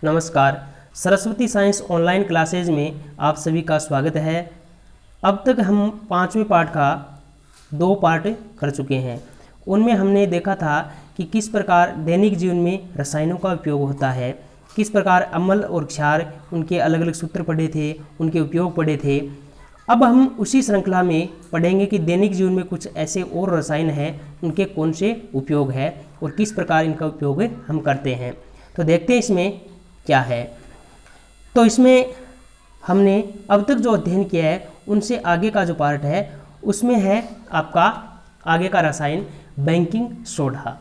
नमस्कार। Saraswati science online classes में आप सभी का स्वागत है। अब तक हम 5वें पार्ट का 2 पार्ट कर चुके हैं। उनमें हमने देखा था कि किस प्रकार दैनिक जीवन में रसायनों का उपयोग होता है, किस प्रकार अम्ल और क्षार उनके अलग अलग सूत्र पढ़े थे, उनके उपयोग पढ़े थे। अब हम उसी श्रृंखला में पढ़ेंगे कि दैनिक जीवन में कुछ ऐसे और रसायन हैं, उनके कौन से उपयोग है और किस प्रकार इनका उपयोग हम करते हैं। तो देखते हैं इसमें क्या है। तो इसमें हमने अब तक जो अध्ययन किया है उनसे आगे का जो पार्ट है उसमें है आपका आगे का रसायन बेकिंग सोडा।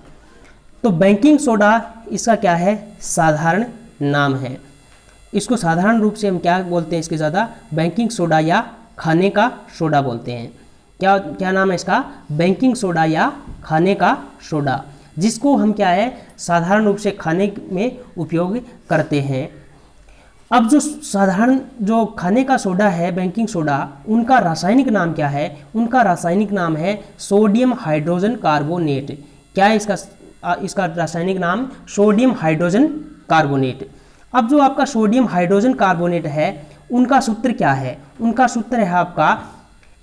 तो बेकिंग सोडा इसका क्या है, साधारण नाम है। इसको साधारण रूप से हम क्या बोलते हैं, इसके ज़्यादा बेकिंग सोडा या खाने का सोडा बोलते हैं। क्या नाम है इसका, बेकिंग सोडा या खाने का सोडा, जिसको हम क्या है साधारण रूप से खाने में उपयोग करते हैं। अब जो साधारण जो खाने का सोडा है बेकिंग सोडा, उनका रासायनिक नाम क्या है, उनका रासायनिक नाम है सोडियम हाइड्रोजन कार्बोनेट। क्या है इसका रासायनिक नाम, सोडियम हाइड्रोजन कार्बोनेट। अब जो आपका सोडियम हाइड्रोजन कार्बोनेट है उनका सूत्र क्या है, उनका सूत्र है आपका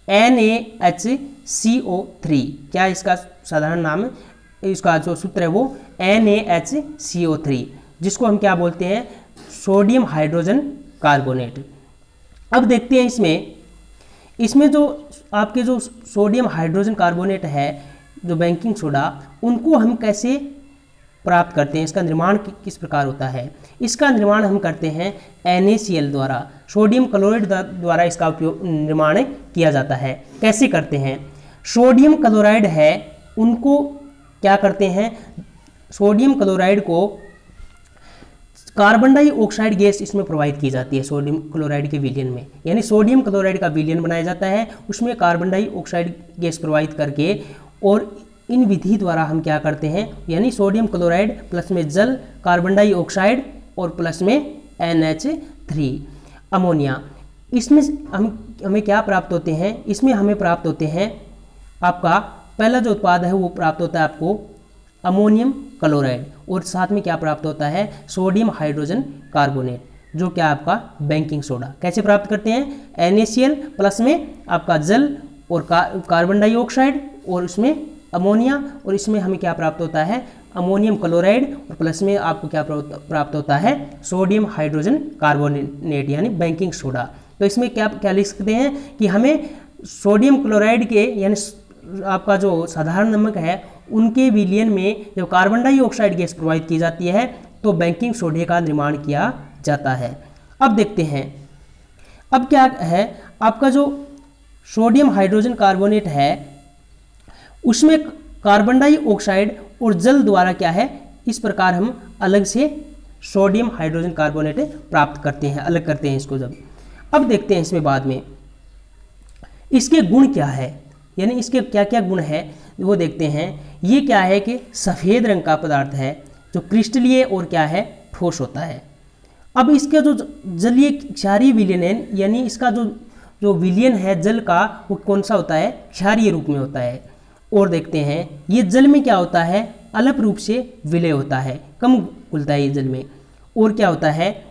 NaHCO3। क्या है इसका साधारण नाम, इसका जो सूत्र है वो NaHCO3, जिसको हम क्या बोलते हैं, सोडियम हाइड्रोजन कार्बोनेट। अब देखते हैं इसमें जो आपके जो सोडियम हाइड्रोजन कार्बोनेट है, जो बेकिंग सोडा, उनको हम कैसे प्राप्त करते हैं, इसका निर्माण किस प्रकार होता है। इसका निर्माण हम करते हैं NaCl द्वारा, सोडियम क्लोराइड द्वारा इसका उपयोग निर्माण किया जाता है। कैसे करते हैं, सोडियम क्लोराइड है उनको क्या करते हैं, सोडियम क्लोराइड को कार्बन डाइऑक्साइड गैस इसमें प्रोवाइड की जाती है सोडियम क्लोराइड के विलयन में, यानी सोडियम क्लोराइड का विलयन बनाया जाता है, उसमें कार्बन डाइऑक्साइड गैस प्रोवाइड करके, और इन विधि द्वारा हम क्या करते हैं, यानी सोडियम क्लोराइड प्लस में जल, कार्बन डाइऑक्साइड और प्लस में NH3 अमोनिया, इसमें हमें क्या प्राप्त होते हैं, इसमें हमें प्राप्त होते हैं आपका पहला जो उत्पाद है वो प्राप्त होता है आपको अमोनियम क्लोराइड, और साथ में क्या प्राप्त होता है, सोडियम हाइड्रोजन कार्बोनेट, जो क्या आपका बेकिंग सोडा। कैसे प्राप्त करते हैं, NaCl प्लस में आपका जल और कार्बन डाइऑक्साइड और उसमें अमोनिया, और इसमें हमें क्या प्राप्त होता है, अमोनियम क्लोराइड, और प्लस में आपको क्या प्राप्त होता है, सोडियम हाइड्रोजन कार्बोनेट यानी बेकिंग सोडा। तो इसमें क्या लिख सकते हैं कि हमें सोडियम क्लोराइड के यानी आपका जो साधारण नमक है उनके विलयन में जब कार्बन डाइऑक्साइड गैस प्रोवाइड की जाती है तो बेकिंग सोडे का निर्माण किया जाता है। अब देखते हैं, अब क्या है आपका जो सोडियम हाइड्रोजन कार्बोनेट है उसमें कार्बन डाइऑक्साइड और जल द्वारा क्या है, इस प्रकार हम अलग से सोडियम हाइड्रोजन कार्बोनेट प्राप्त करते हैं, अलग करते हैं इसको जब। अब देखते हैं इसमें बाद में इसके गुण क्या है, यानी इसके क्या क्या गुण है वो देखते हैं। ये क्या है कि सफ़ेद रंग का पदार्थ है जो क्रिस्टलीय और क्या है, ठोस होता है। अब इसका जो जलीय क्षारीय विलयन है, यानी इसका जो विलयन है जल का वो कौन सा होता है, क्षारीय रूप में होता है। और देखते हैं ये जल में क्या होता है, अल्प रूप से विलय होता है, कम घुलता है ये जल में। और क्या होता है,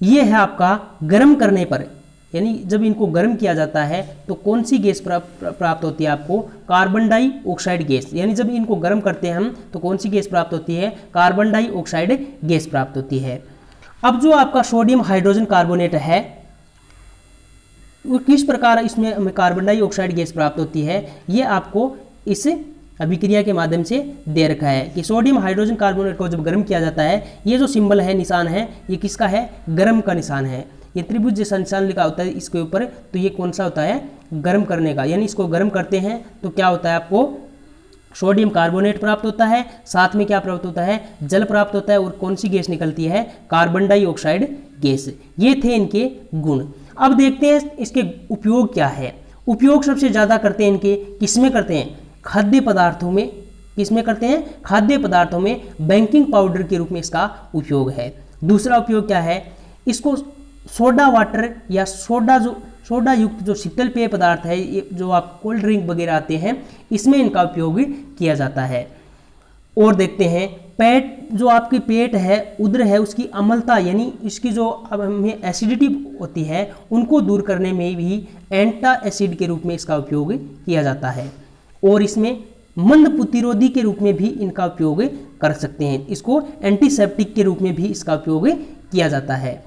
ये है आपका गर्म करने पर, यानी जब इनको गर्म किया जाता है तो कौन सी गैस प्राप्त होती है आपको, कार्बन डाइऑक्साइड गैस, यानी जब इनको गर्म करते हैं हम तो कौन सी गैस प्राप्त होती है, कार्बन डाइऑक्साइड गैस प्राप्त होती है। अब जो आपका सोडियम हाइड्रोजन कार्बोनेट है वो किस प्रकार इसमें हमें कार्बन डाइऑक्साइड गैस प्राप्त होती है, ये आपको इस अभिक्रिया के माध्यम से दे रखा है कि सोडियम हाइड्रोजन कार्बोनेट को जब गर्म किया जाता है, ये जो सिंबल है, निशान है, ये किसका है, गर्म का निशान है। ये त्रिभुज जैसा निशान लिखा होता है इसके ऊपर, तो ये कौन सा होता है, गर्म करने का, यानी इसको गर्म करते हैं तो क्या होता है, आपको सोडियम कार्बोनेट प्राप्त होता है, साथ में क्या प्राप्त होता है, जल प्राप्त होता है, और कौन सी गैस निकलती है, कार्बन डाइऑक्साइड गैस। ये थे इनके गुण। अब देखते हैं इसके उपयोग क्या है। उपयोग सबसे ज़्यादा करते हैं इनके, किसमें करते हैं, खाद्य पदार्थों में। किसमें करते हैं, खाद्य पदार्थों में बेकिंग पाउडर के रूप में इसका उपयोग है। दूसरा उपयोग क्या है, इसको सोडा वाटर या सोडा युक्त जो शीतल पेय पदार्थ है, ये जो आप कोल्ड ड्रिंक वगैरह आते हैं, इसमें इनका उपयोग किया जाता है। और देखते हैं पेट जो आपकी पेट है, उदर है, उसकी अम्लता यानी इसकी जो अब हमें एसिडिटी होती है उनको दूर करने में भी एंटा एसिड के रूप में इसका उपयोग किया जाता है। और इसमें मंद प्रतिरोधी के रूप में भी इनका उपयोग कर सकते हैं। इसको एंटीसेप्टिक के रूप में भी इसका उपयोग किया जाता है।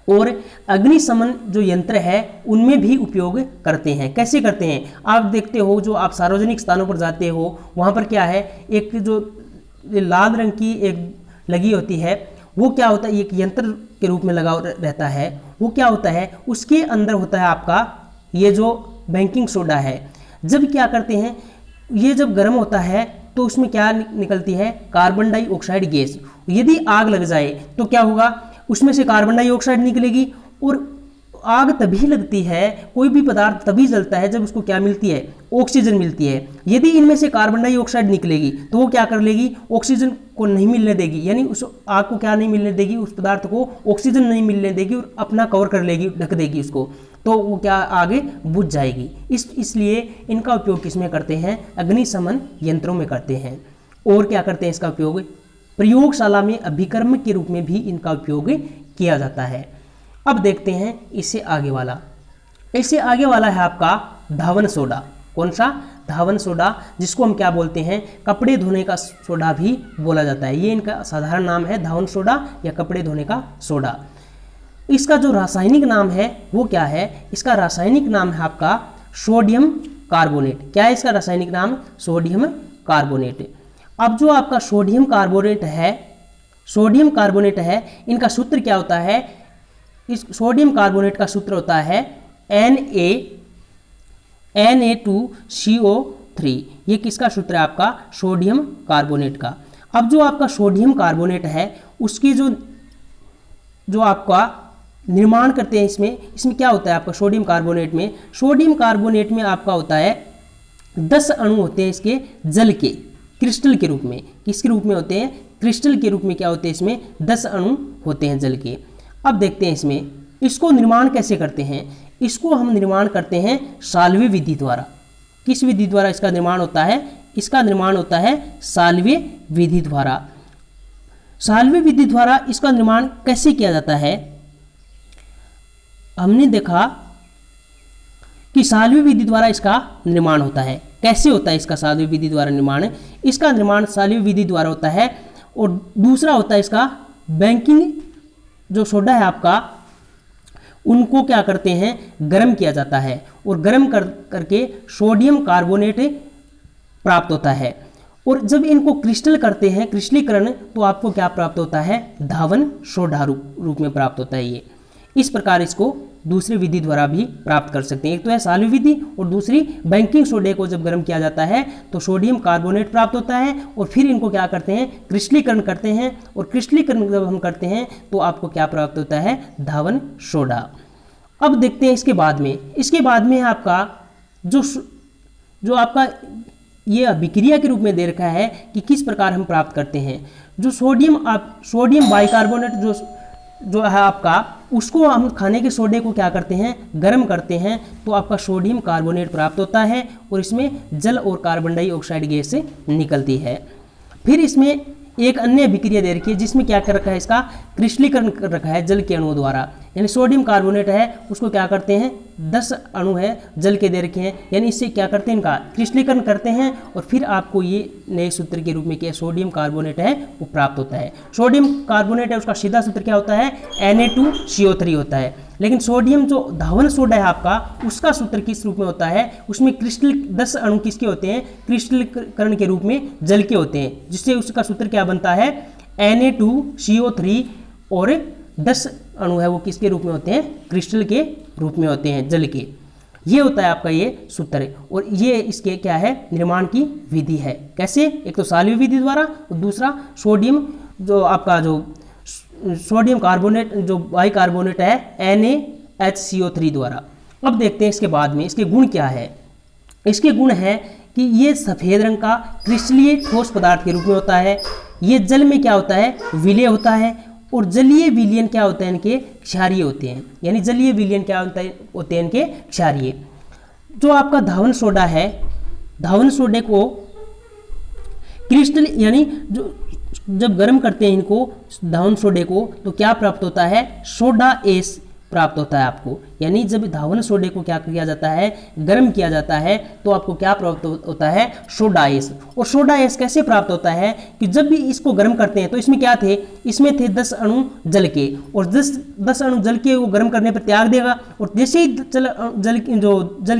और अग्निशमन जो यंत्र है उनमें भी उपयोग करते हैं। कैसे करते हैं? आप देखते हो जो आप सार्वजनिक स्थानों पर जाते हो वहाँ पर क्या है, एक जो लाल रंग की एक लगी होती है, वो क्या होता है, एक यंत्र के रूप में लगा रहता है। वो क्या होता है, उसके अंदर होता है आपका ये जो बेकिंग सोडा है। जब क्या करते हैं, ये जब गर्म होता है तो उसमें क्या निकलती है, कार्बन डाइऑक्साइड गैस। यदि आग लग जाए तो क्या होगा, उसमें से कार्बन डाइऑक्साइड निकलेगी। और आग तभी लगती है, कोई भी पदार्थ तभी जलता है जब उसको क्या मिलती है, ऑक्सीजन मिलती है। यदि इनमें से कार्बन डाइऑक्साइड निकलेगी तो वो क्या कर लेगी, ऑक्सीजन को नहीं मिलने देगी, यानी उस आग को क्या नहीं मिलने देगी, उस पदार्थ को ऑक्सीजन नहीं मिलने देगी और अपना कवर कर लेगी, ढक देगी उसको, तो वो क्या आगे बुझ जाएगी। इसलिए इनका उपयोग किसमें करते हैं, अग्निशमन यंत्रों में करते हैं। और क्या करते हैं इसका उपयोग, प्रयोगशाला में अभिकर्मक के रूप में भी इनका उपयोग किया जाता है। अब देखते हैं इससे आगे वाला। इससे आगे वाला है आपका धावन सोडा। कौन सा, धावन सोडा, जिसको हम क्या बोलते हैं, कपड़े धोने का सोडा भी बोला जाता है। ये इनका साधारण नाम है धावन सोडा या कपड़े धोने का सोडा। इसका जो रासायनिक नाम है वो क्या है, इसका रासायनिक नाम है आपका सोडियम कार्बोनेट। क्या है इसका रासायनिक नाम, सोडियम कार्बोनेट। अब जो आपका सोडियम कार्बोनेट है, इनका सूत्र क्या होता है, इस सोडियम कार्बोनेट का सूत्र होता है Na2CO3। ये किसका सूत्र है आपका, सोडियम कार्बोनेट का। अब जो आपका सोडियम कार्बोनेट है उसकी जो आपका निर्माण करते हैं, इसमें क्या होता है आपका सोडियम कार्बोनेट में आपका होता है 10 अणु होते हैं इसके जल के, क्रिस्टल के रूप में। किसके रूप में होते हैं, क्रिस्टल के रूप में क्या होते हैं, इसमें 10 अणु होते हैं जल के। अब देखते हैं इसको निर्माण कैसे करते हैं। इसको हम निर्माण करते हैं साल्वे विधि द्वारा। किस विधि द्वारा इसका निर्माण होता है, इसका निर्माण होता है साल्वे विधि द्वारा। साल्वे विधि द्वारा इसका निर्माण कैसे किया जाता है, हमने देखा कि साल्वे विधि द्वारा इसका निर्माण होता है। कैसे होता है इसका साल्वे विधि द्वारा निर्माण, इसका निर्माण साल्वे विधि द्वारा होता है। और दूसरा होता है इसका बेकिंग जो सोडा है आपका, उनको क्या करते हैं, गर्म किया जाता है और गर्म करके सोडियम कार्बोनेट प्राप्त होता है। और जब इनको क्रिस्टल करते हैं, क्रिस्टलीकरण, तो आपको क्या प्राप्त होता है, धावन सोडा रूप में प्राप्त होता है। ये इस प्रकार इसको दूसरी विधि द्वारा भी प्राप्त कर सकते हैं। एक तो है साल्वे विधि और दूसरी बेकिंग सोडे को जब गर्म किया जाता है तो सोडियम कार्बोनेट प्राप्त होता है और फिर इनको क्या करते हैं, क्रिस्टलीकरण करते हैं। और क्रिस्टलीकरण जब हम करते हैं तो आपको क्या प्राप्त होता है, धावन सोडा। अब देखते हैं इसके बाद में आपका जो आपका ये अभिक्रिया के रूप में दे रखा है कि किस प्रकार हम प्राप्त करते हैं। जो सोडियम बाइकार्बोनेट जो है आपका, उसको हम खाने के सोडे को क्या करते हैं, गर्म करते हैं, तो आपका सोडियम कार्बोनेट प्राप्त होता है और इसमें जल और कार्बन डाइऑक्साइड गैस निकलती है। फिर इसमें एक अन्य अभिक्रिया दे रखी है जिसमें क्या कर रखा है, इसका क्रिस्टलीकरण कर रखा है जल के अणुओं द्वारा। यानी सोडियम कार्बोनेट है, उसको क्या करते हैं, 10 अणु है जल के दे रखे हैं, यानी इससे क्या करते हैं, इनका क्रिस्टलीकरण करते हैं और फिर आपको ये नए सूत्र के रूप में क्या सोडियम कार्बोनेट है वो प्राप्त होता है। सोडियम कार्बोनेट है, उसका सीधा सूत्र क्या होता है, Na2CO3 होता है। लेकिन सोडियम जो धावन सोडा है आपका, उसका सूत्र किस रूप में होता है, उसमें क्रिस्टल 10 अणु किसके होते हैं, क्रिस्टलीकरण के रूप में जल के होते हैं, जिससे उसका सूत्र क्या बनता है, Na2CO3। और 10 अणु है वो किसके रूप में होते हैं, क्रिस्टल के रूप में होते हैं, जल के। ये होता है आपका ये सूत्र। और ये इसके क्या है, निर्माण की विधि है। कैसे, एक तो साल्वे विधि द्वारा और दूसरा सोडियम जो आपका जो सोडियम कार्बोनेट जो बाइकार्बोनेट है NaHCO3 द्वारा। अब देखते हैं इसके बाद में इसके गुण क्या है। इसके गुण है कि ये सफ़ेद रंग का क्रिस्टलीय ठोस पदार्थ के रूप में होता है। ये जल में क्या होता है, विलय होता है। और जलीय विलयन क्या होता है, इनके क्षारीय होते हैं। यानी जलीय विलयन क्या होते हैं इनके, क्षारीय। जो आपका धावन सोडा है, धावन सोडे को क्रिस्टल यानी जो जब गर्म करते हैं इनको धावन सोडे को तो क्या प्राप्त होता है, सोडा एस प्राप्त होता है आपको। यानी जब धावन सोडे को क्या किया जाता है, गर्म किया जाता है, तो आपको क्या प्राप्त होता है, सोडा एस। और सोडा एस कैसे प्राप्त होता है कि जब भी इसको गर्म करते हैं तो इसमें क्या थे, इसमें थे 10 अणु जल के, और 10 अणु जल के वो गर्म करने पर त्याग देगा, और जैसे ही जल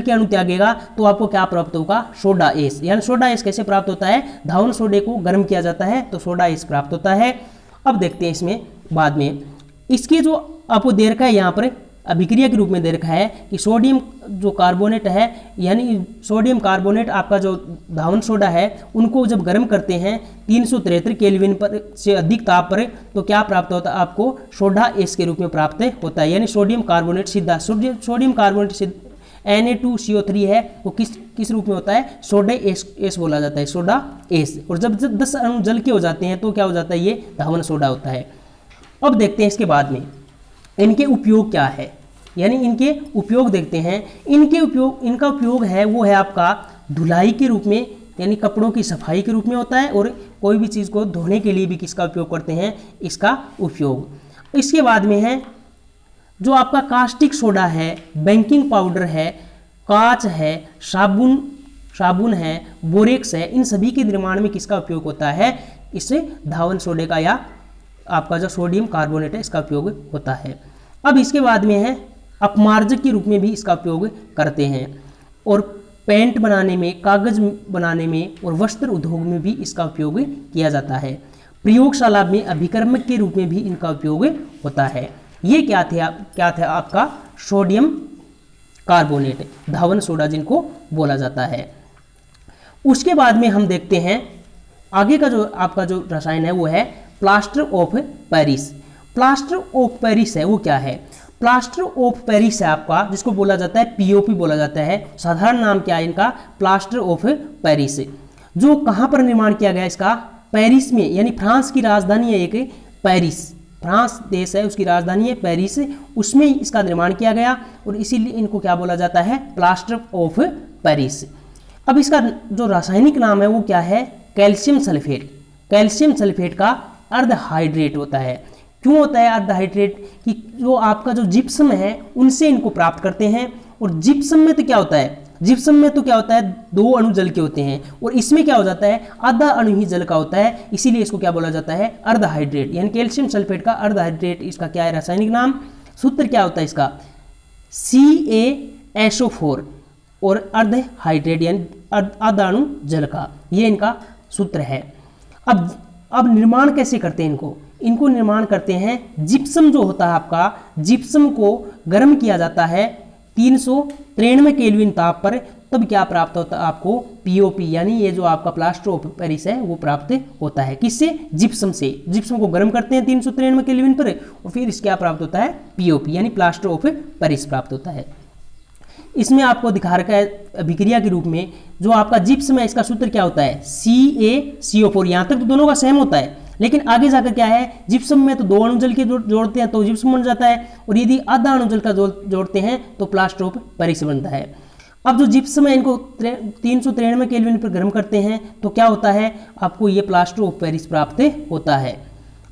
के अणु त्यागेगा तो आपको क्या प्राप्त होगा, सोडा एस। यानी सोडा एस कैसे प्राप्त होता है, धावन सोडे को गर्म किया जाता है तो सोडा एस प्राप्त होता है। अब देखते हैं इसमें बाद में, इसके जो आपको दे रखा है यहाँ पर अभिक्रिया के रूप में दे रखा है कि सोडियम जो कार्बोनेट है, यानी सोडियम कार्बोनेट आपका जो धावन सोडा है, उनको जब गर्म करते हैं 373 केल्विन पर से अधिक ताप पर, तो क्या प्राप्त होता है आपको, सोडा एस के रूप में प्राप्त होता है। यानी सोडियम कार्बोनेट सीधा सोडियम कार्बोनेट Na2CO3 है, वो किस रूप में होता है, सोडा एस बोला जाता है, सोडा एस। और जब 10 अणु जल के हो जाते हैं तो क्या हो जाता है, ये धावन सोडा होता है। अब देखते हैं इसके बाद में इनके उपयोग क्या है, यानी इनके उपयोग देखते हैं। इनका उपयोग है वो है आपका धुलाई के रूप में, यानी कपड़ों की सफाई के रूप में होता है, और कोई भी चीज़ को धोने के लिए भी किसका उपयोग करते हैं, इसका उपयोग। इसके बाद में है जो आपका कास्टिक सोडा है, बेकिंग पाउडर है, कांच है, साबुन है, बोरेक्स है, इन सभी के निर्माण में किसका उपयोग होता है, इससे धावन सोडे का या आपका जो सोडियम कार्बोनेट है इसका उपयोग होता है। अब इसके बाद में है अपमार्जक के रूप में भी इसका उपयोग करते हैं, और पेंट बनाने में, कागज बनाने में और वस्त्र उद्योग में भी इसका उपयोग किया जाता है। प्रयोगशाला में अभिकर्मक के रूप में भी इनका उपयोग होता है। ये क्या था आपका सोडियम कार्बोनेट, धावन सोडा जिनको बोला जाता है। उसके बाद में हम देखते हैं आगे का जो आपका जो रसायन है वो है plaster of Paris. Plaster of Paris है वो क्या है, प्लास्टर ऑफ पेरिस है आपका, जिसको बोला जाता है पीओपी बोला जाता है। साधारण नाम क्या है इनका, प्लास्टर ऑफ पेरिस। जो कहाँ पर निर्माण किया गया इसका, पेरिस में, यानी फ्रांस की राजधानी है एक पेरिस, फ्रांस देश है उसकी राजधानी है पेरिस, उसमें इसका निर्माण किया गया, और इसीलिए इनको क्या बोला जाता है, प्लास्टर ऑफ पेरिस। अब इसका जो रासायनिक नाम है वो क्या है, कैल्शियम सल्फेट। कैल्शियम सल्फेट का अर्धहाइड्रेट होता है। क्यों होता है अर्धहाइड्रेट, कि जो आपका जो जिप्सम है उनसे इनको प्राप्त करते हैं, और जिप्सम में तो क्या होता है, जिप्सम में तो क्या होता है, 2 अणु जल के होते हैं, और इसमें क्या हो जाता है, आधा अणु ही जल का होता है, इसीलिए इसको क्या बोला जाता है, अर्धहाइड्रेट। यानी कैल्शियम सल्फेट का अर्धहाइड्रेट इसका क्या है रासायनिक नाम। सूत्र क्या होता है इसका, CaSO4, और अर्धहाइड्रेट यानी आधा अणु जल का, ये इनका सूत्र है। अब निर्माण कैसे करते हैं इनको निर्माण करते हैं, जिप्सम जो होता है आपका, जिप्सम को गर्म किया जाता है 393 केल्विन ताप पर, तब क्या प्राप्त होता है आपको, पीओपी, यानी ये जो आपका प्लास्टर ऑफ पेरिस है वो प्राप्त होता है। किससे, जिप्सम से। जिप्सम को गर्म करते हैं 393 केल्विन पर, और फिर इसके क्या प्राप्त होता है, पीओपी, यानी प्लास्टर ऑफ पेरिस प्राप्त होता है। इसमें आपको दिखा रखा है अभिक्रिया के रूप में, जो आपका जिप्सम है इसका सूत्र क्या होता है, CaCO4। यहाँ तक तो दोनों का सेम होता है, लेकिन आगे जाकर क्या है, जिप्सम में तो 2 अणु जल के जोड़ते हैं तो जिप्सम बन जाता है, और यदि आधा अणु जल का जोड़ते हैं तो प्लास्टर ऑफ पेरिस बनता है। अब जो जिप्सम है इनको 393 केल्विन पर गर्म करते हैं तो क्या होता है, आपको ये प्लास्टर ऑफ पेरिस प्राप्त होता है,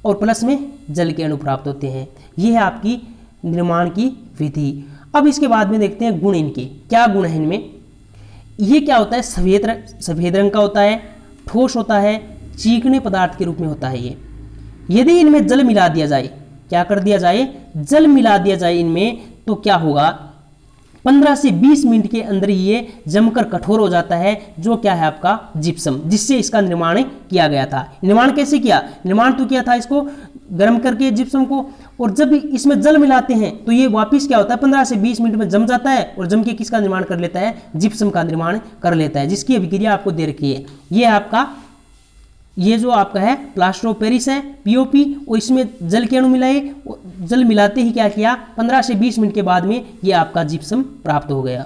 और प्लस में जल के अणु प्राप्त होते हैं। ये है आपकी निर्माण की विधि। अब इसके बाद में देखते हैं गुण इनके, क्या गुण है इनमें। ये क्या होता है, सफेद रंग का होता है, ठोस होता है, चीकने पदार्थ के रूप में होता है ये। यदि इनमें जल मिला दिया जाए, क्या कर दिया जाए, जल मिला दिया जाए इनमें, तो क्या होगा, 15 से 20 मिनट के अंदर ये जमकर कठोर हो जाता है, जो क्या है आपका जिप्सम, जिससे इसका निर्माण किया गया था। निर्माण कैसे किया, निर्माण तो किया था इसको गर्म करके जिप्सम को, और जब इसमें जल मिलाते हैं तो ये वापस क्या होता है, 15 से 20 मिनट में जम जाता है, और जम के किसका निर्माण कर लेता है, जिप्सम का निर्माण कर लेता है, जिसकी अभिक्रिया आपको दे रखी है। ये आपका, ये जो आपका है प्लास्टर ऑफ पेरिस है, पीओपी, और इसमें जल के अणु मिलाए, जल मिलाते ही क्या किया, 15 से 20 मिनट के बाद में ये आपका जिप्सम प्राप्त हो गया।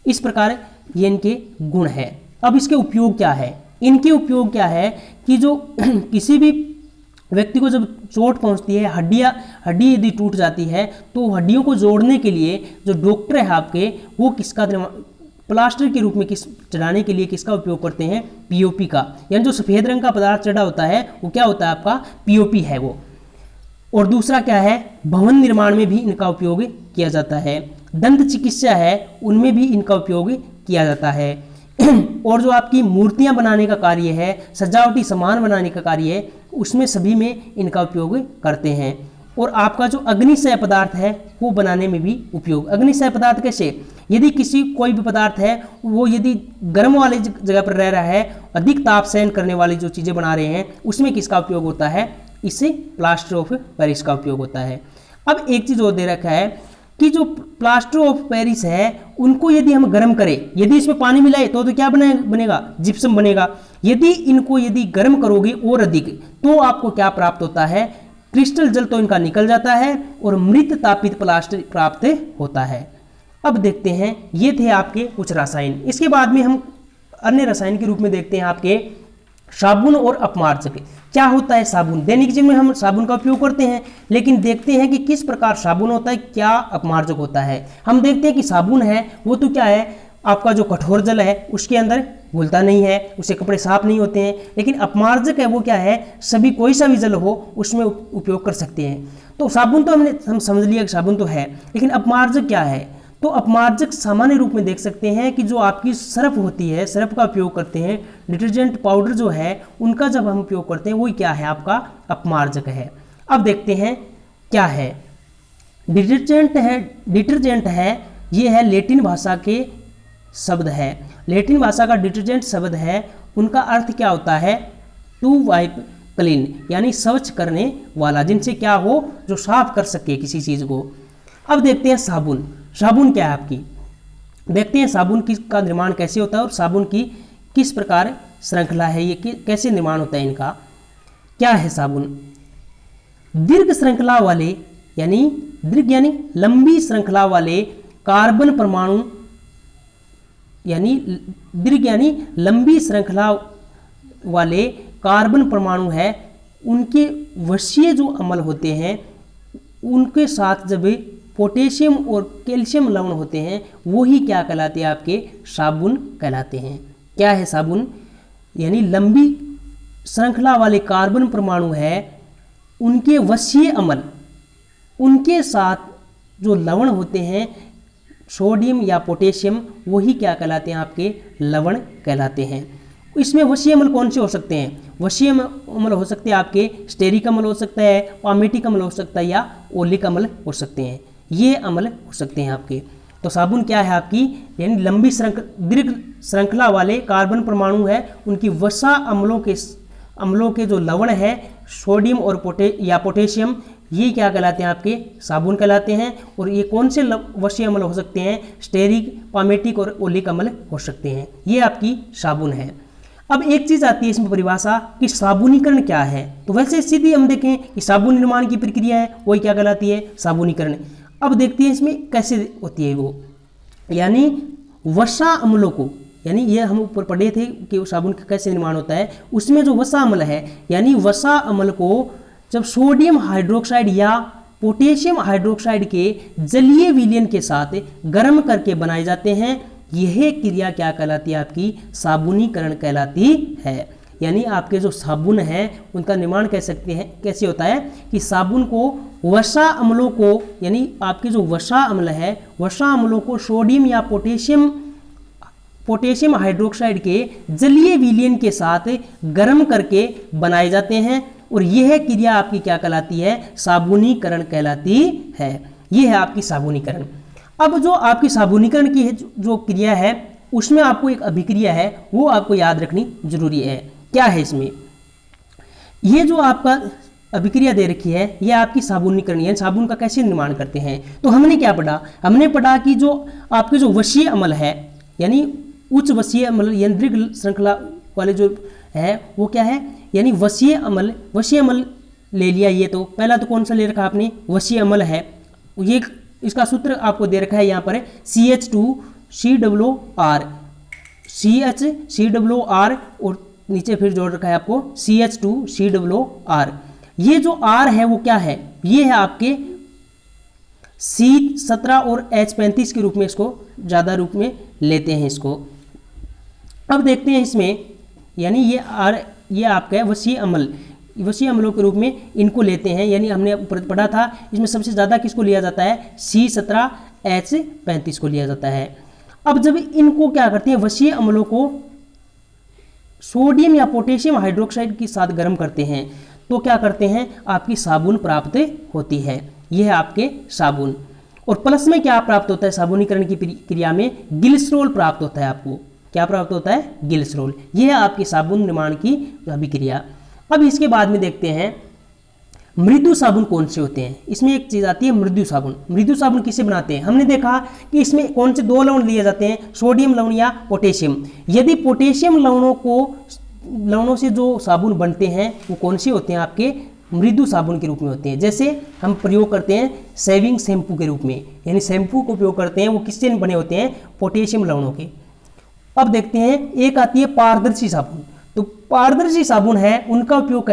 इस प्रकार ये इनके गुण है। अब इसके उपयोग क्या है, इनके उपयोग क्या है कि जो किसी भी व्यक्ति को जब चोट पहुंचती है, हड्डी यदि टूट जाती है, तो हड्डियों को जोड़ने के लिए जो डॉक्टर है आपके, वो किसका प्लास्टर के रूप में चढ़ाने के लिए किसका उपयोग करते हैं? पीओपी का। यानी जो सफ़ेद रंग का पदार्थ चढ़ा होता है वो क्या होता है? आपका पीओपी है वो। और दूसरा क्या है? भवन निर्माण में भी इनका उपयोग किया जाता है। दंत चिकित्सा है उनमें भी इनका उपयोग किया जाता है। और जो आपकी मूर्तियां बनाने का कार्य है, सजावटी सामान बनाने का कार्य है, उसमें सभी में इनका उपयोग करते हैं। और आपका जो अग्निशय पदार्थ है वो बनाने में भी उपयोग। अग्निशय पदार्थ कैसे? यदि कोई भी पदार्थ है वो यदि गर्म वाली जगह पर रह रहा है, अधिक ताप सहन करने वाली जो चीज़ें बना रहे हैं, उसमें किसका उपयोग होता है? इससे प्लास्टर ऑफ पेरिस का उपयोग होता है। अब एक चीज़ और दे रखा है कि जो प्लास्टर ऑफ पेरिस है उनको यदि हम गर्म करें, यदि इसमें पानी मिलाए तो क्या बनेगा? जिप्सम बनेगा। यदि गर्म करोगे और अधिक, तो आपको क्या प्राप्त होता है? क्रिस्टल जल तो इनका निकल जाता है और मृत तापित प्लास्टर प्राप्त होता है। अब देखते हैं, ये थे आपके कुछ रसायन। इसके बाद में हम अन्य रसायन के रूप में देखते हैं आपके साबुन और अपमार्जक। क्या होता है साबुन? दैनिक जीवन में हम साबुन का उपयोग करते हैं, लेकिन देखते हैं कि किस प्रकार साबुन होता है, क्या अपमार्जक होता है। हम देखते हैं कि साबुन है वो तो क्या है? आपका जो कठोर जल है उसके अंदर घुलता नहीं है, उससे कपड़े साफ नहीं होते हैं। लेकिन अपमार्जक है वो क्या है? सभी कोई सा भी जल हो उसमें उपयोग कर सकते हैं। तो साबुन तो हम समझ लिया कि साबुन तो है, लेकिन अपमार्जक क्या है? तो अपमार्जक सामान्य रूप में देख सकते हैं कि जो आपकी सर्फ होती है, सर्फ का उपयोग करते हैं, डिटर्जेंट पाउडर जो है उनका जब हम उपयोग करते हैं वही क्या है? आपका अपमार्जक है। अब देखते हैं क्या है। डिटर्जेंट है ये है लैटिन भाषा के शब्द है। लैटिन भाषा का डिटर्जेंट शब्द है, उनका अर्थ क्या होता है? टू वाइप क्लीन, यानी स्वच्छ करने वाला, जिनसे क्या हो? जो साफ कर सके किसी चीज़ को। अब देखते हैं साबुन। साबुन क्या है आपकी? देखते हैं साबुन का निर्माण कैसे होता है और साबुन की किस प्रकार श्रृंखला है, ये कैसे निर्माण होता है इनका। क्या है साबुन? दीर्घ श्रृंखला वाले यानी लंबी श्रृंखला वाले कार्बन परमाणु, यानी लंबी श्रृंखला वाले कार्बन परमाणु है, उनके वशीय जो अम्ल होते हैं उनके साथ जब पोटेशियम और कैल्शियम लवण होते हैं वो ही क्या कहलाते हैं? आपके साबुन कहलाते हैं। क्या है साबुन? यानी लंबी श्रृंखला वाले कार्बन परमाणु है, उनके वशीय अम्ल, उनके साथ जो लवण होते हैं सोडियम या पोटेशियम, वही क्या कहलाते हैं? आपके लवण कहलाते हैं। इसमें वशीय अम्ल कौन से हो सकते हैं? वशीय अम्ल हो सकते हैं आपके स्टेरिक अम्ल हो सकता है, पामेटिक अम्ल हो सकता है, या ओलिक अम्ल हो सकते हैं। ये अम्ल हो सकते हैं आपके। तो साबुन क्या है आपकी? यानी लंबी दीर्घ श्रृंखला वाले कार्बन परमाणु है, उनकी वसा अम्लों के जो लवण है सोडियम और पोटेशियम, ये क्या कहलाते हैं? आपके साबुन कहलाते हैं। और ये कौन से वशीय अम्ल हो सकते हैं? स्टेरिक, पामेटिक और ओलिक अम्ल हो सकते हैं। ये आपकी साबुन है। अब एक चीज़ आती है इसमें परिभाषा कि साबुनीकरण क्या है। तो वैसे सीधी हम देखें कि साबुन निर्माण की प्रक्रिया है वही क्या कहलाती है? साबुनीकरण। अब देखते हैं इसमें कैसे होती है वो, यानी वसा अम्लों को, यानी ये हम ऊपर पढ़े थे कि साबुन का कैसे निर्माण होता है, उसमें जो वसा अम्ल है, यानी वसा अम्ल को जब सोडियम हाइड्रोक्साइड या पोटेशियम हाइड्रोक्साइड के जलीय विलयन के साथ गर्म करके बनाए जाते हैं, यह क्रिया क्या कहलाती है? आपकी साबुनीकरण कहलाती है। यानी आपके जो साबुन है उनका निर्माण कह सकते हैं कैसे होता है कि साबुन को वसा अम्लों को, यानी आपके जो वसा अम्ल है, वसा अम्लों को सोडियम या पोटेशियम हाइड्रोक्साइड के जलीय विलयन के साथ गर्म करके बनाए जाते हैं, और यह क्रिया आपकी क्या कहलाती है? साबुनीकरण कहलाती है। यह है आपकी साबुनीकरण। अब जो आपकी साबुनीकरण की जो क्रिया है उसमें आपको एक अभिक्रिया है वो आपको याद रखनी जरूरी है। क्या है इसमें? ये जो आपका अभिक्रिया दे रखी है ये आपकी साबुनीकरण, यानी साबुन का कैसे निर्माण करते हैं। तो हमने क्या पढ़ा? हमने पढ़ा कि जो आपके जो वशीय अम्ल है, यानी उच्च वशीय अम्ल, यानी दीर्घ श्रृंखला वाले जो है वो क्या है? यानी वशीय अम्ल ले लिया। ये तो पहला तो कौन सा ले रखा आपने? वशीय अम्ल है। ये इसका सूत्र आपको दे रखा है यहाँ पर CH2COR, CH और नीचे फिर जोड़ रखा है आपको CH2COR। ये जो R है वो क्या है? ये है आपके C17 और H35 के रूप में इसको ज़्यादा रूप में लेते हैं इसको। अब देखते हैं इसमें, यानी ये आपका वसीय अम्ल, वसीय अम्लों के रूप में इनको लेते हैं। यानी हमने ऊपर पढ़ा था, इसमें सबसे ज़्यादा किसको लिया जाता है, C17H35 को लिया जाता है। अब जब इनको क्या करते हैं, वसीय अम्लों को सोडियम या पोटेशियम हाइड्रोक्साइड के साथ गर्म करते हैं, तो क्या करते हैं, आपकी साबुन प्राप्त होती है। यह है आपके साबुन। और प्लस में क्या प्राप्त होता है साबुनीकरण की क्रिया में, ग्लिसरॉल प्राप्त होता है। आपको क्या प्राप्त होता है, ग्लिसरॉल। यह है आपकी साबुन निर्माण की अभिक्रिया। अब इसके बाद में देखते हैं मृदु साबुन कौन से होते हैं। इसमें एक चीज़ आती है मृदु साबुन। मृदु साबुन किसे बनाते हैं, हमने देखा कि इसमें कौन से 2 लवण लिए जाते हैं, सोडियम लवण या पोटेशियम। यदि पोटेशियम लवणों से जो साबुन बनते हैं वो कौन से होते हैं, आपके मृदु साबुन के रूप में होते हैं। जैसे हम प्रयोग करते हैं शेविंग शैम्पू के रूप में, यानी शैम्पू को उपयोग करते हैं, वो किससे बने होते हैं, पोटेशियम लवणों के। अब देखते हैं एक आती है पारदर्शी साबुन। तो पारदर्शी साबुन है, उनका उपयोग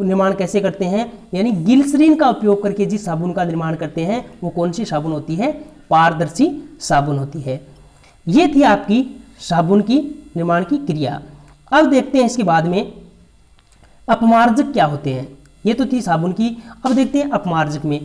निर्माण कैसे करते हैं, यानी ग्लिसरीन का उपयोग करके जिस साबुन का निर्माण करते हैं वो कौन सी साबुन होती है, पारदर्शी साबुन होती है। ये थी आपकी साबुन की निर्माण की क्रिया। अब देखते हैं इसके बाद में अपमार्जक क्या होते हैं। ये तो थी साबुन की। अब देखते हैं अपमार्जक में,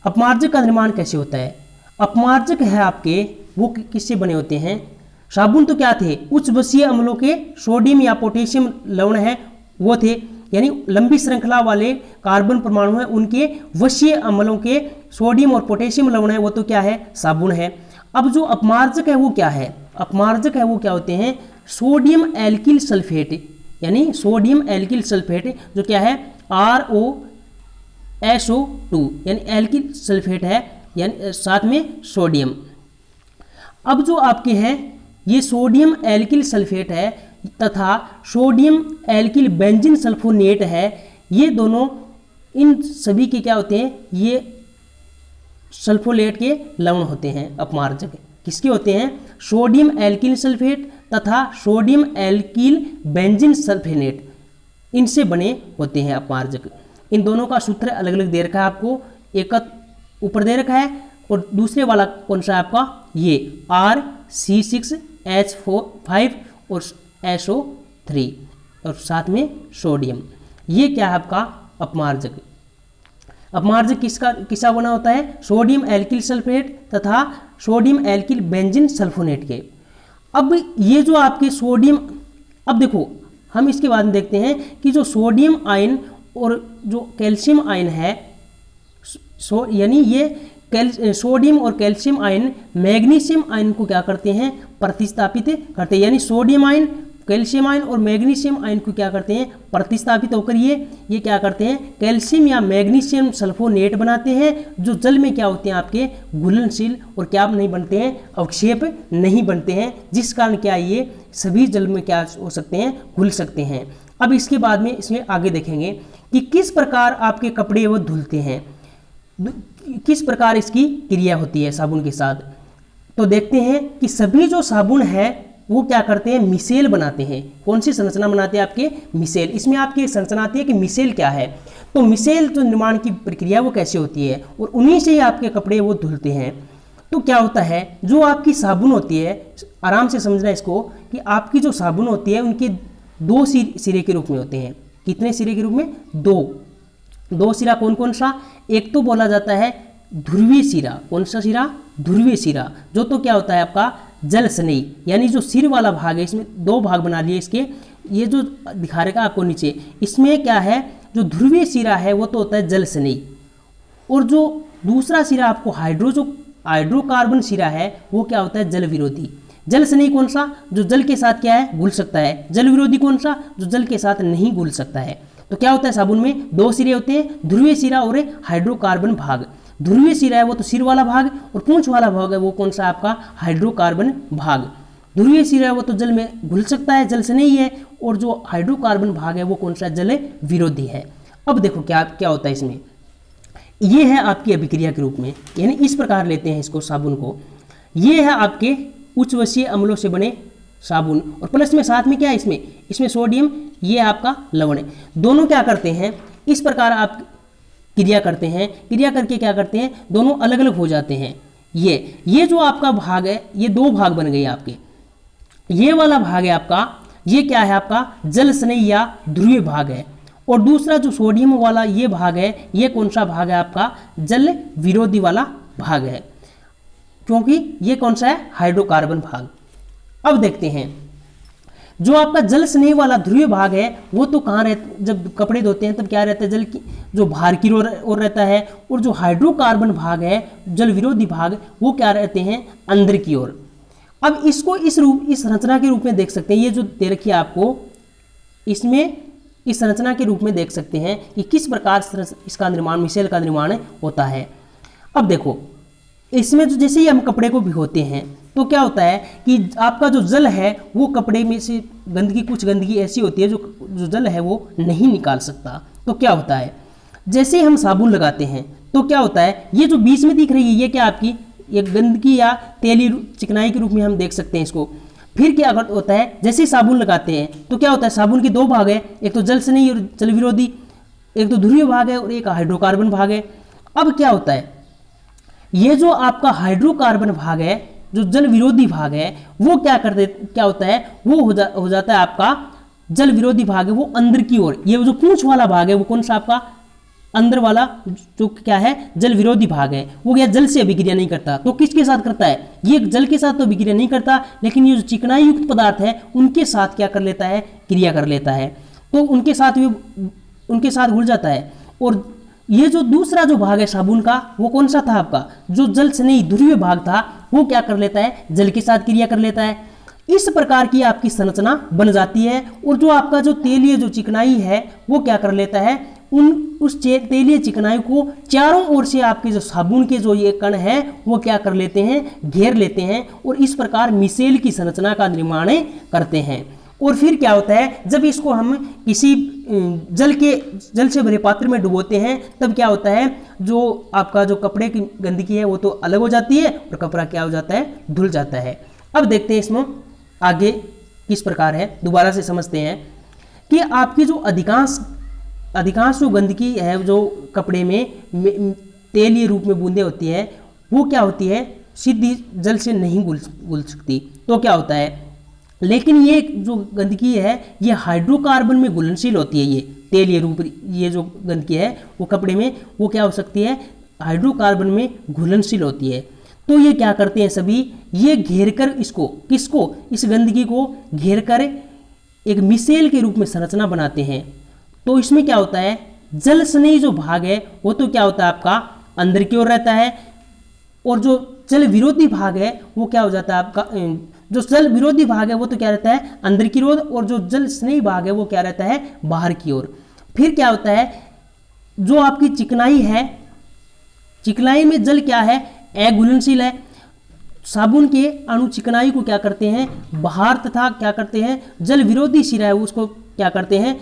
अपमार्जक का निर्माण कैसे होता है। अपमार्जक है आपके, वो किससे बने होते हैं, साबुन तो क्या थे, उच्च वसीय अम्लों के सोडियम या पोटेशियम लवण है वो थे, यानी लंबी श्रृंखला वाले कार्बन परमाणु हैं, उनके वसीय अम्लों के सोडियम और पोटेशियम लवण है, वो तो क्या है, साबुन है। अब जो अपमार्जक है वो क्या है, अपमार्जक है वो क्या होते हैं, सोडियम एल्किल सल्फेट, यानी सोडियम एल्किल सल्फेट जो क्या है ROSO2, यानी एल्किल सल्फेट है, यानी साथ में सोडियम। अब जो आपके हैं ये सोडियम एल्किल सल्फेट है तथा सोडियम एल्किल बेंजीन सल्फोनेट है, ये दोनों इन सभी के क्या होते हैं, ये सल्फोनेट के लवण होते हैं। अपमार्जक किसके होते हैं, सोडियम एल्किल सल्फेट तथा सोडियम एल्किल बेंजीन सल्फोनेट, इनसे बने होते हैं अपमार्जक। इन दोनों का सूत्र अलग अलग दे रखा है आपको, एक ऊपर दे रखा है और दूसरे वाला कौन सा है आपका, ये RC6H5 और SO3 और साथ में सोडियम। ये क्या है आपका अपमार्जक। अपमार्जक किसका बना होता है, सोडियम एल्किल सल्फेट तथा सोडियम एल्किल बेंजीन सल्फोनेट के। अब ये जो आपके सोडियम, अब देखो हम इसके बाद में देखते हैं कि जो सोडियम आयन और जो कैल्शियम आयन है, यानी ये सोडियम और कैल्शियम आयन मैग्नीशियम आयन को क्या करते हैं, प्रतिस्थापित करते हैं। यानी सोडियम आयन, कैल्शियम आयन और मैग्नीशियम आयन को क्या करते हैं, प्रतिस्थापित होकर ये क्या करते हैं, कैल्शियम या मैग्नीशियम सल्फोनेट बनाते हैं, जो जल में क्या होते हैं आपके घुलनशील और क्या नहीं बनते हैं, अवक्षेप नहीं बनते हैं, जिस कारण क्या ये सभी जल में क्या हो सकते हैं, घुल सकते हैं। अब इसके बाद में इसमें आगे देखेंगे कि किस प्रकार आपके कपड़े वो धुलते हैं, किस प्रकार इसकी क्रिया होती है साबुन के साथ। तो देखते हैं कि सभी जो साबुन है वो क्या करते हैं, मिसेल बनाते हैं। कौन सी संरचना बनाते हैं आपके, मिसेल। इसमें आपकी संरचना आती है कि मिसेल क्या है। तो मिसेल जो निर्माण की प्रक्रिया वो कैसे होती है, और उन्हीं से ही आपके कपड़े वो धुलते हैं। तो क्या होता है, जो आपकी साबुन होती है, आराम से समझना इसको, कि आपकी जो साबुन होती है उनके 2 सिरे के रूप में होते हैं। कितने सिरे के रूप में, 2 सिरा। कौन कौन सा, एक तो बोला जाता है ध्रुवीय सिरा। कौन सा सिरा, ध्रुवीय सिरा, जो तो क्या होता है आपका जल स्नेही, यानी जो सिर वाला भाग है, इसमें 2 भाग बना लिए इसके, ये जो दिखा रहेगा आपको नीचे, इसमें क्या है, जो ध्रुवीय सिरा है वो तो होता है जल स्नेही, और जो दूसरा सिरा आपको हाइड्रोकार्बन सिरा है वो क्या होता है, जल विरोधी। जल स्नेही कौन सा, जो जल के साथ क्या है, घुल सकता है। जल विरोधी कौन सा, जो जल के साथ नहीं घुल सकता है। तो क्या होता है, साबुन में 2 सिरे होते हैं, ध्रुवीय सिरा और हाइड्रोकार्बन भाग। ध्रुवीय सिरा है वो तो सिर वाला भाग, और पूंछ वाला भाग है वो कौन सा आपका, हाइड्रोकार्बन भाग। ध्रुवीय सिरा है वो तो जल में घुल सकता है, जल से नहीं है, और जो हाइड्रोकार्बन भाग है वो कौन सा, जल विरोधी है। अब देखो क्या क्या होता है इसमें, ये है आपकी अभिक्रिया के रूप में, यानी इस प्रकार लेते हैं इसको साबुन को। ये है आपके उच्च वसीय अम्लों से बने साबुन, और प्लस में साथ में क्या है, इसमें सोडियम, ये आपका लवण है। दोनों क्या करते हैं, इस प्रकार आप क्रिया करते हैं, क्रिया करके क्या करते हैं, दोनों अलग अलग हो जाते हैं। ये जो आपका भाग है, ये दो भाग बन गए आपके। ये वाला भाग है आपका, ये क्या है आपका जल स्नेही या ध्रुवीय भाग है। और दूसरा जो सोडियम वाला ये भाग है, ये कौन सा भाग है आपका जल विरोधी वाला भाग है, क्योंकि ये कौन सा है हाइड्रोकार्बन भाग। अब देखते हैं जो आपका जल स्नेही वाला ध्रुवीय भाग है वो तो कहाँ रहता, जब कपड़े धोते हैं तब क्या रहता है, जल की जो बाहर की ओर रहता है। और जो हाइड्रोकार्बन भाग है जल विरोधी भाग, वो क्या रहते हैं अंदर की ओर। अब इसको इस संरचना के रूप में देख सकते हैं, ये जो दे रखी है आपको, इसमें इस संरचना के रूप में देख सकते हैं कि किस प्रकार इसका निर्माण, मिसेल का निर्माण होता है। अब देखो इसमें जो जैसे ही हम कपड़े को भिगोते हैं तो क्या होता है कि आपका जो जल है वो कपड़े में से गंदगी, कुछ गंदगी ऐसी होती है जो जल है वो नहीं निकाल सकता। तो क्या होता है, जैसे ही हम साबुन लगाते हैं तो क्या होता है, ये जो बीच में दिख रही है ये क्या आपकी ये गंदगी या तेली चिकनाई के रूप में हम देख सकते हैं इसको। फिर क्या होता है, जैसे ही साबुन लगाते हैं तो क्या होता है, साबुन के दो भाग है, एक तो जल स्नेही और जल विरोधी, एक तो ध्रुवीय भाग है और एक हाइड्रोकार्बन भाग है। अब क्या होता है, ये जो आपका हाइड्रोकार्बन भाग है, जो जल विरोधी भाग है, वो क्या होता है, वो हो जाता है आपका जल विरोधी भाग है वो अंदर की ओर। ये जो पूंछ वाला भाग है वो कौन सा आपका अंदर वाला जो क्या है जल विरोधी भाग है, वो क्या जल से अभिक्रिया नहीं करता। तो किसके साथ करता है, ये जल के साथ तो अभिक्रिया नहीं करता, लेकिन ये जो चिकनाई युक्त पदार्थ है उनके साथ क्या कर लेता है, क्रिया कर लेता है। तो उनके साथ घुल जाता है। और ये जो दूसरा जो भाग है साबुन का, वो कौन सा था आपका, जो जल स्नेही ध्रुवीय भाग था, वो क्या कर लेता है, जल के साथ क्रिया कर लेता है। इस प्रकार की आपकी संरचना बन जाती है। और जो आपका जो तेलीय जो चिकनाई है वो क्या कर लेता है, उस तेलीय चिकनाई को चारों ओर से आपके जो साबुन के जो ये कण है वो क्या कर लेते हैं, घेर लेते हैं। और इस प्रकार मिसेल की संरचना का निर्माण करते हैं। और फिर क्या होता है, जब इसको हम किसी जल से भरे पात्र में डुबोते हैं तब क्या होता है, जो आपका जो कपड़े की गंदगी है वो तो अलग हो जाती है और कपड़ा क्या हो जाता है, धुल जाता है। अब देखते हैं इसमें आगे किस प्रकार है, दोबारा से समझते हैं कि आपकी जो अधिकांश जो गंदगी है जो कपड़े में तेलीय रूप में बूंदें होती है वो क्या होती है, सीधी जल से नहीं घुल सकती। तो क्या होता है, लेकिन ये जो गंदगी है ये हाइड्रोकार्बन में घुलनशील होती है। ये तेलीय रूप ये जो गंदगी है वो कपड़े में वो क्या हो सकती है, हाइड्रोकार्बन में घुलनशील होती है। तो ये क्या करते हैं सभी, ये घेर कर किसको इस गंदगी को घेर कर एक मिसेल के रूप में संरचना बनाते हैं। तो इसमें क्या होता है, जल स्नेही जो भाग है वो तो क्या होता है आपका अंदर की ओर रहता है। और जो जल विरोधी भाग है वो क्या हो जाता है आपका, जो जल विरोधी भाग है वो तो क्या रहता है अंदर की ओर, और जो जल स्नेही भाग है वो क्या रहता है बाहर की ओर। फिर क्या होता है, जो आपकी चिकनाई है, चिकनाई में जल क्या है, अघुलनशील है। साबुन के अणु चिकनाई को क्या करते हैं, बाहर तथा क्या करते हैं, जल विरोधी शिरा है उसको क्या करते हैं,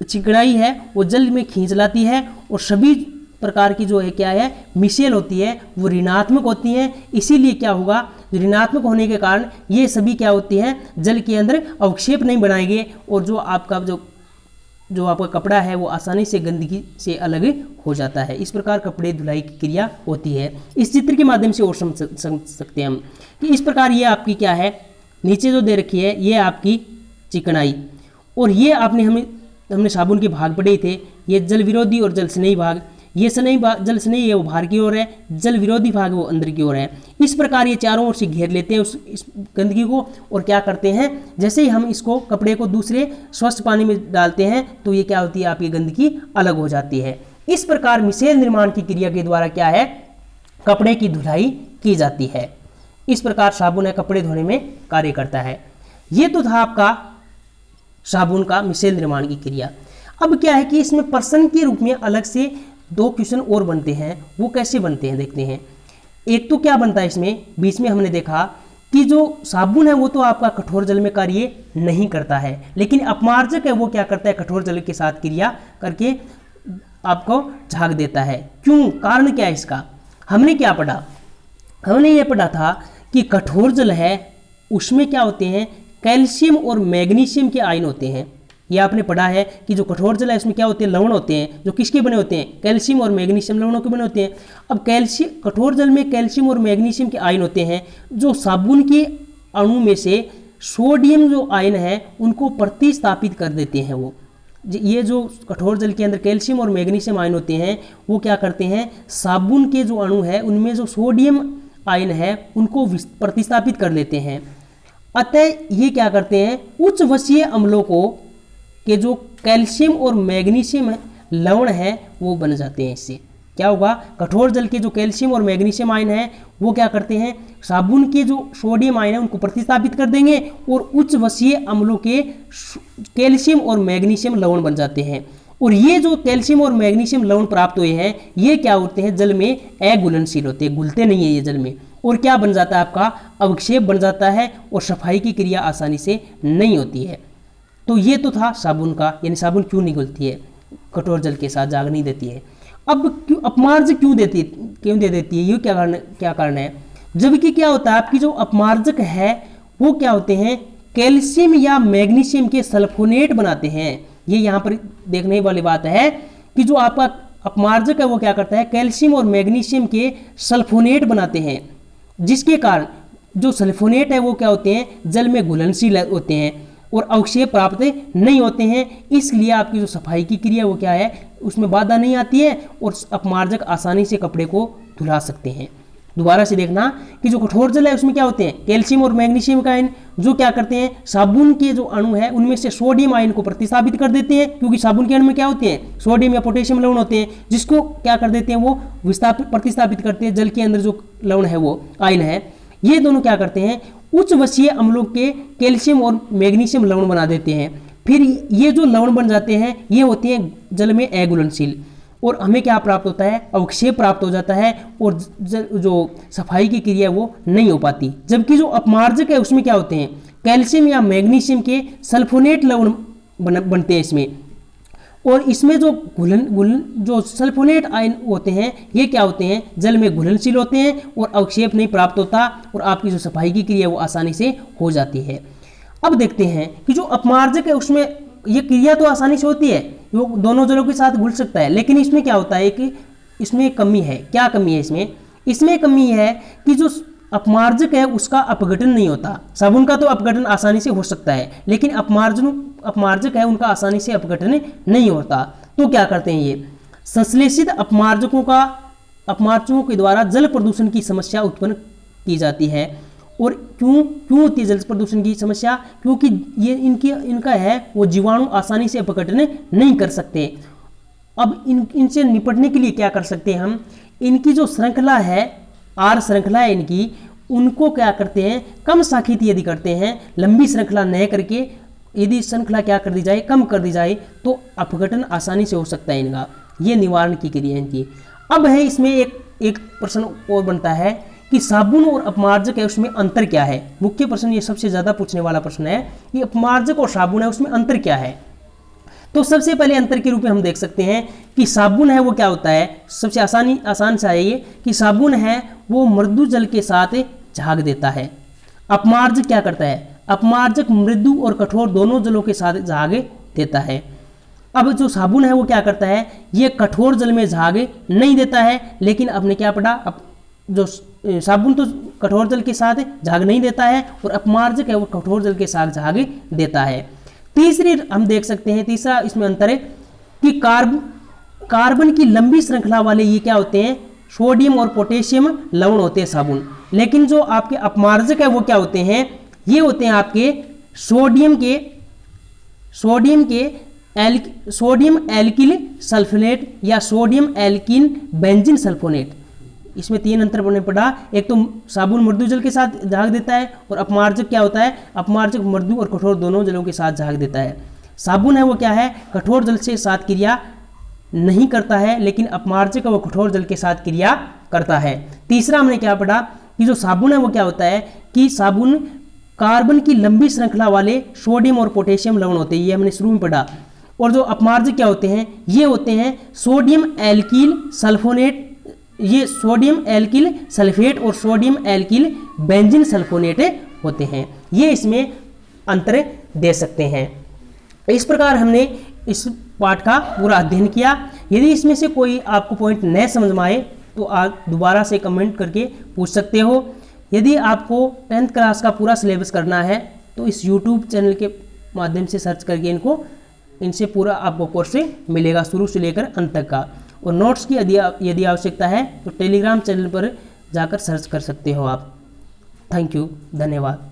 चिकनाई है वो जल में खींच लाती है। और सभी प्रकार की जो है क्या है मिसेल होती है वो ऋणात्मक होती है। इसीलिए क्या होगा, ऋणात्मक होने के कारण ये सभी क्या होती है, जल के अंदर अवक्षेप नहीं बनाएंगे। और जो आपका कपड़ा है वो आसानी से गंदगी से अलग हो जाता है। इस प्रकार कपड़े धुलाई की क्रिया होती है। इस चित्र के माध्यम से और समझ सकते हैं हम कि इस प्रकार ये आपकी क्या है, नीचे जो दे रखी है ये आपकी चिकनाई, और ये हमने साबुन के भाग पढ़े थे, ये जल विरोधी और जल स्नेही भाग। ये जल स्नेही है वो बाहर की ओर है, जल विरोधी भाग वो अंदर की ओर है। इस प्रकार ये चारों ओर से घेर लेते हैं इस गंदगी को। और क्या करते हैं, जैसे ही हम इसको कपड़े को दूसरे स्वच्छ पानी में डालते हैं तो ये क्या होती है, आपकी गंदगी अलग हो जाती है। इस प्रकार मिसेल निर्माण की क्रिया के द्वारा क्या है, कपड़े की धुलाई की जाती है। इस प्रकार साबुन है कपड़े धोने में कार्य करता है। ये तो था आपका साबुन का मिसेल निर्माण की क्रिया। अब क्या है कि इसमें प्रश्न के रूप में अलग से दो क्वेश्चन और बनते हैं। वो कैसे बनते हैं देखते हैं। एक तो क्या बनता है, इसमें बीच में हमने देखा कि जो साबुन है वो तो आपका कठोर जल में कार्य नहीं करता है, लेकिन अपमार्जक है वो क्या करता है, कठोर जल के साथ क्रिया करके आपको झाग देता है। क्यों, कारण क्या है इसका, हमने क्या पढ़ा, हमने ये पढ़ा था कि कठोर जल है उसमें क्या होते हैं, कैल्शियम और मैग्नीशियम के आयन होते हैं। ये आपने पढ़ा है कि जो कठोर जल है उसमें क्या होते हैं, लवण होते हैं, जो किसके बने होते हैं, कैल्शियम और मैग्नीशियम लवणों के बने होते हैं। अब कैल्शियम, कठोर जल में कैल्शियम और मैग्नीशियम के आयन होते हैं, जो साबुन के अणु में से सोडियम जो आयन है उनको प्रतिस्थापित कर देते हैं। वो ये जो कठोर जल के अंदर कैल्शियम और मैग्नीशियम आयन होते हैं वो क्या करते हैं, साबुन के जो अणु है उनमें जो सोडियम आयन है उनको प्रतिस्थापित कर लेते हैं। अतः ये क्या करते हैं, उच्च वसीय अम्लों को के जो कैल्शियम और मैग्नीशियम लवण है वो बन जाते हैं। इससे क्या होगा, कठोर जल के जो कैल्शियम और मैग्नीशियम आयन है वो क्या करते हैं, साबुन के जो सोडियम आयन है उनको प्रतिस्थापित कर देंगे और उच्च वसीय अम्लों के कैल्शियम और मैग्नीशियम लवण बन जाते हैं। और ये जो कैल्शियम और मैग्नीशियम लवण प्राप्त हुए हैं ये क्या होते हैं, जल में अघुलनशील होते हैं, घुलते नहीं है ये जल में। और क्या बन जाता है, आपका अवक्षेप बन जाता है और सफाई की क्रिया आसानी से नहीं होती है। तो ये तो था साबुन का, यानी साबुन क्यों नहीं घुलती है, कठोर जल के साथ जाग नहीं देती है। अब क्यों अपमार्जक क्यों दे देती है, ये क्या कारण है। जबकि क्या होता है, आपकी जो अपमार्जक है वो क्या होते हैं, कैल्शियम या मैग्नीशियम के सल्फोनेट बनाते हैं। ये यहाँ पर देखने वाली बात है कि जो आपका अपमार्जक है वो क्या करता है, कैल्शियम और मैग्नीशियम के सल्फोनेट बनाते हैं, जिसके कारण जो सल्फोनेट है वो क्या होते हैं, जल में घुलनशील होते हैं और अवक्षेप प्राप्त नहीं होते हैं। इसलिए आपकी जो सफाई की क्रिया वो क्या है, उसमें बाधा नहीं आती है और अपमार्जक आसानी से कपड़े को धुला सकते हैं। दोबारा से देखना कि जो कठोर जल है उसमें क्या होते हैं, कैल्शियम और मैग्नीशियम का आयन जो क्या करते हैं, साबुन के जो अणु है उनमें से सोडियम आयन को प्रतिस्थापित कर देते हैं, क्योंकि साबुन के अणु में क्या होते हैं, सोडियम या पोटेशियम लवण होते हैं, जिसको क्या कर देते हैं, वो प्रतिस्थापित करते हैं जल के अंदर जो लवण है वो आयन है। ये दोनों क्या करते हैं, उच्च वसीय अम्लों के कैल्शियम और मैग्नीशियम लवण बना देते हैं। फिर ये जो लवण बन जाते हैं ये होते हैं जल में अघुलनशील और हमें क्या प्राप्त होता है, अवक्षेप प्राप्त हो जाता है और जो सफाई की क्रिया वो नहीं हो पाती। जबकि जो अपमार्जक है उसमें क्या होते हैं, कैल्शियम या मैग्नीशियम के सल्फोनेट लवण बनते हैं इसमें, और इसमें जो जो सल्फोनेट आयन होते हैं ये क्या होते हैं, जल में घुलनशील होते हैं और अवक्षेप नहीं प्राप्त होता और आपकी जो सफाई की क्रिया वो आसानी से हो जाती है। अब देखते हैं कि जो अपमार्जक है उसमें ये क्रिया तो आसानी से होती है, वो दोनों जलों के साथ घुल सकता है, लेकिन इसमें क्या होता है कि इसमें कमी है। क्या कमी है इसमें कमी है कि जो अपमार्जक है उसका अपघटन नहीं होता। साबुन का तो अपघटन आसानी से हो सकता है, लेकिन अपमार्जक है उनका आसानी से अपघटन नहीं होता। तो क्या करते हैं, ये संश्लेषित अपमार्जकों के द्वारा जल प्रदूषण की समस्या उत्पन्न की जाती है। और क्यों होती है जल प्रदूषण की समस्या, क्योंकि ये इनका है वो जीवाणु आसानी से अपघटन नहीं कर सकते। अब इनसे निपटने के लिए क्या कर सकते हैं हम, इनकी जो श्रृंखला है, आर श्रृंखला है इनकी, उनको क्या करते हैं, कम शाखित यदि करते हैं, लंबी श्रृंखला न करके यदि श्रृंखला क्या कर दी जाए, कम कर दी जाए, तो अपघटन आसानी से हो सकता है इनका। ये निवारण की क्रिया इनकी। अब है इसमें एक प्रश्न और बनता है कि साबुन और अपमार्जक है उसमें अंतर क्या है। मुख्य प्रश्न ये सबसे ज़्यादा पूछने वाला प्रश्न है कि अपमार्जक और साबुन है उसमें अंतर क्या है। तो सबसे पहले अंतर के रूप में हम देख सकते हैं कि साबुन है वो क्या होता है, सबसे आसान सा है ये कि साबुन है वो मृदु जल के साथ झाग देता है। अपमार्जक क्या करता है, अपमार्जक मृदु और कठोर दोनों जलों के साथ झाग देता है। अब जो साबुन है वो क्या करता है, ये कठोर जल में झाग नहीं देता है, लेकिन आपने क्या पढ़ा, जो साबुन तो कठोर जल के साथ झाग नहीं देता है और अपमार्जक है वो कठोर जल के साथ झाग देता है। तीसरी हम देख सकते हैं, तीसरा इसमें अंतर है कि कार्बन की लंबी श्रृंखला वाले ये क्या होते हैं, सोडियम और पोटेशियम लवण होते हैं साबुन। लेकिन जो आपके अपमार्जक है वो क्या होते हैं, ये होते हैं आपके सोडियम एल्किल सल्फोनेट या सोडियम एल्किन बेंजीन सल्फोनेट। इसमें तीन अंतर बनने पड़ा, एक तो साबुन मृदु जल के साथ झाग देता है और अपमार्जक क्या होता है, अपमार्जक मृदु और कठोर दोनों जलों के साथ झाग देता है। साबुन है वो क्या है, कठोर जल से साथ क्रिया नहीं करता है, लेकिन अपमार्जक वो कठोर जल के साथ क्रिया करता है। तीसरा हमने क्या पढ़ा कि जो साबुन है वो क्या होता है कि साबुन कार्बन की लंबी श्रृंखला वाले सोडियम और पोटेशियम लवण होते हैं, ये हमने शुरू में पढ़ा। और जो अपमार्जक क्या होते हैं, ये होते हैं सोडियम एल्किल सल्फोनेट, ये सोडियम एल्किल सल्फेट और सोडियम एल्किल बेंजीन सल्फोनेट होते हैं। ये इसमें अंतर दे सकते हैं। इस प्रकार हमने इस पाठ का पूरा अध्ययन किया। यदि इसमें से कोई आपको पॉइंट न समझ में आए तो आप दोबारा से कमेंट करके पूछ सकते हो। यदि आपको 10th क्लास का पूरा सिलेबस करना है तो इस YouTube चैनल के माध्यम से सर्च करके इनसे पूरा आपको कोर्स मिलेगा, शुरू से लेकर अंत तक का। और नोट्स की यदि आवश्यकता है तो टेलीग्राम चैनल पर जाकर सर्च कर सकते हो आप। थैंक यू, धन्यवाद।